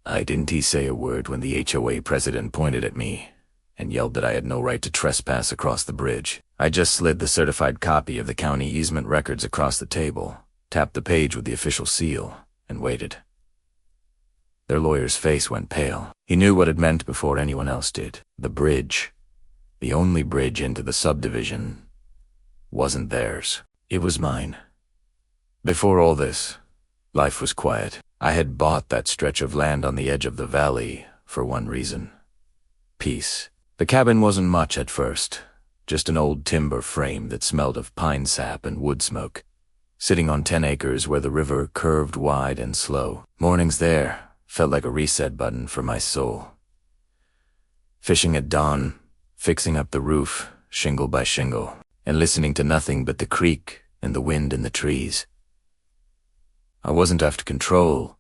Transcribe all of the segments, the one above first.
I didn't say a word when the HOA president pointed at me and yelled that I had no right to trespass across the bridge. I just slid the certified copy of the county easement records across the table, tapped the page with the official seal, and waited. Their lawyer's face went pale. He knew what it meant before anyone else did. The bridge, the only bridge into the subdivision, wasn't theirs. It was mine. Before all this, life was quiet. I had bought that stretch of land on the edge of the valley for one reason: peace. The cabin wasn't much at first, just an old timber frame that smelled of pine sap and wood smoke, sitting on 10 acres where the river curved wide and slow. Mornings there felt like a reset button for my soul. Fishing at dawn, fixing up the roof, shingle by shingle, and listening to nothing but the creek and the wind in the trees. I wasn't after control.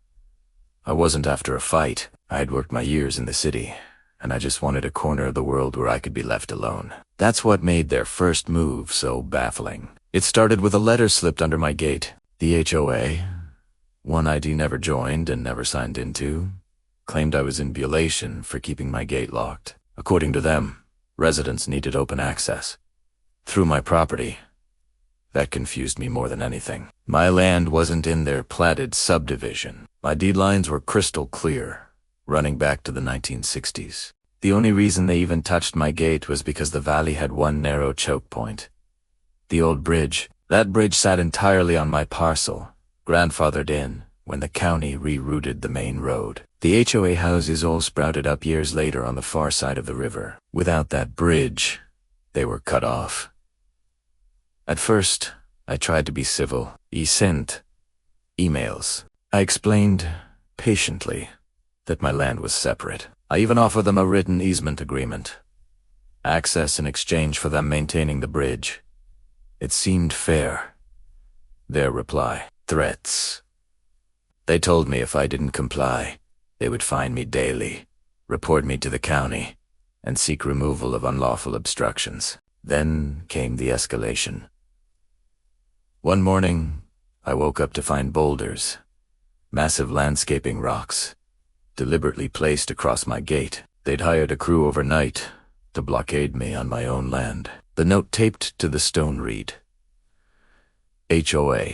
I wasn't after a fight. I had worked my years in the city, and I just wanted a corner of the world where I could be left alone. That's what made their first move so baffling. It started with a letter slipped under my gate. The HOA, one ID never joined and never signed into, claimed I was in violation for keeping my gate locked. According to them, residents needed open access through my property. That confused me more than anything. My land wasn't in their platted subdivision. My deed lines were crystal clear, running back to the 1960s. The only reason they even touched my gate was because the valley had one narrow choke point. The old bridge. That bridge sat entirely on my parcel, grandfathered in when the county rerouted the main road. The HOA houses all sprouted up years later on the far side of the river. Without that bridge, they were cut off. At first, I tried to be civil. He sent emails. I explained, patiently, that my land was separate. I even offered them a written easement agreement, access in exchange for them maintaining the bridge. It seemed fair. Their reply: threats. They told me if I didn't comply, they would fine me daily, report me to the county, and seek removal of unlawful obstructions. Then came the escalation. One morning, I woke up to find boulders, massive landscaping rocks, deliberately placed across my gate. They'd hired a crew overnight to blockade me on my own land. The note taped to the stone read: HOA,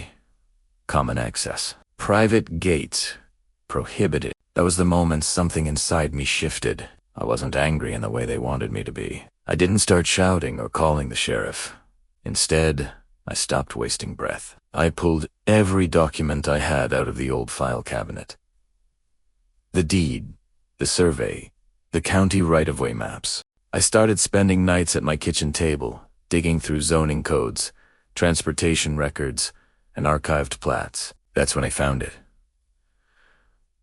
common access. Private gates, prohibited. That was the moment something inside me shifted. I wasn't angry in the way they wanted me to be. I didn't start shouting or calling the sheriff. Instead, I stopped wasting breath. I pulled every document I had out of the old file cabinet. The deed, the survey, the county right-of-way maps. I started spending nights at my kitchen table, digging through zoning codes, transportation records, and archived plats. That's when I found it.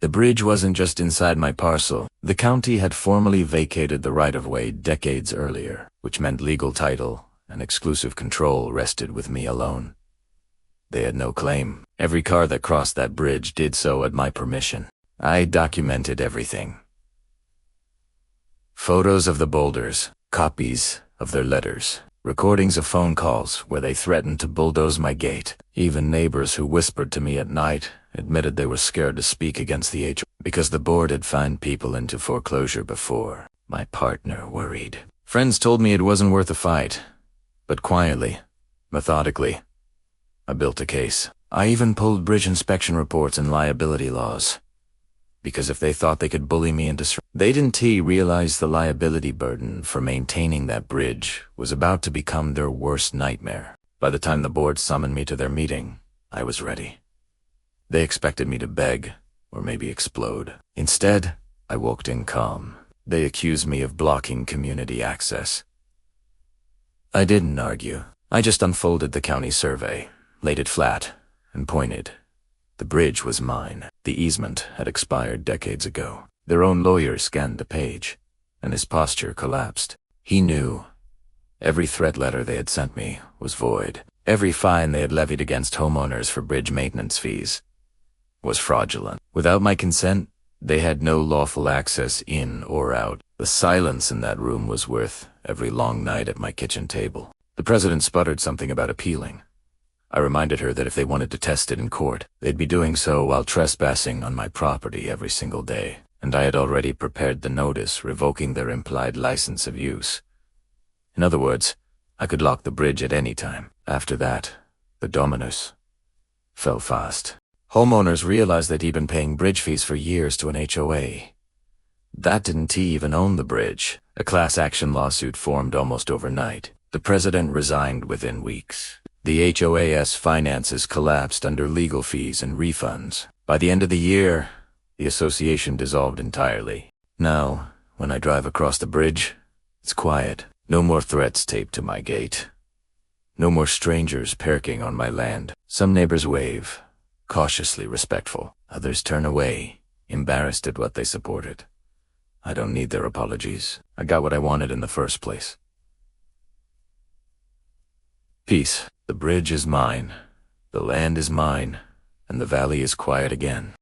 The bridge wasn't just inside my parcel. The county had formally vacated the right-of-way decades earlier, which meant legal title and exclusive control rested with me alone. They had no claim. Every car that crossed that bridge did so at my permission. I documented everything. Photos of the boulders, copies of their letters, recordings of phone calls where they threatened to bulldoze my gate. Even neighbors who whispered to me at night admitted they were scared to speak against the HOA because the board had fined people into foreclosure before. My partner worried. Friends told me it wasn't worth a fight, but quietly, methodically, I built a case. I even pulled bridge inspection reports and liability laws, because if they thought they could bully me into they didn't realize the liability burden for maintaining that bridge was about to become their worst nightmare. By the time the board summoned me to their meeting, I was ready. They expected me to beg, or maybe explode. Instead, I walked in calm. They accused me of blocking community access. I didn't argue. I just unfolded the county survey, laid it flat, and pointed. The bridge was mine. The easement had expired decades ago. Their own lawyer scanned the page, and his posture collapsed. He knew. Every threat letter they had sent me was void. Every fine they had levied against homeowners for bridge maintenance fees was fraudulent. Without my consent, they had no lawful access in or out. The silence in that room was worth every long night at my kitchen table. The president sputtered something about appealing. I reminded her that if they wanted to test it in court, they'd be doing so while trespassing on my property every single day. and I had already prepared the notice revoking their implied license of use. In other words, I could lock the bridge at any time. After that, the dominoes fell fast. Homeowners realized that he'd been paying bridge fees for years to an HOA. That didn't he even own the bridge. A class action lawsuit formed almost overnight. The president resigned within weeks. The HOA's finances collapsed under legal fees and refunds. By the end of the year, the association dissolved entirely. Now, when I drive across the bridge, it's quiet. No more threats taped to my gate. No more strangers parking on my land. Some neighbors wave, cautiously respectful. Others turn away, embarrassed at what they supported. I don't need their apologies. I got what I wanted in the first place. Peace. The bridge is mine, the land is mine, and the valley is quiet again.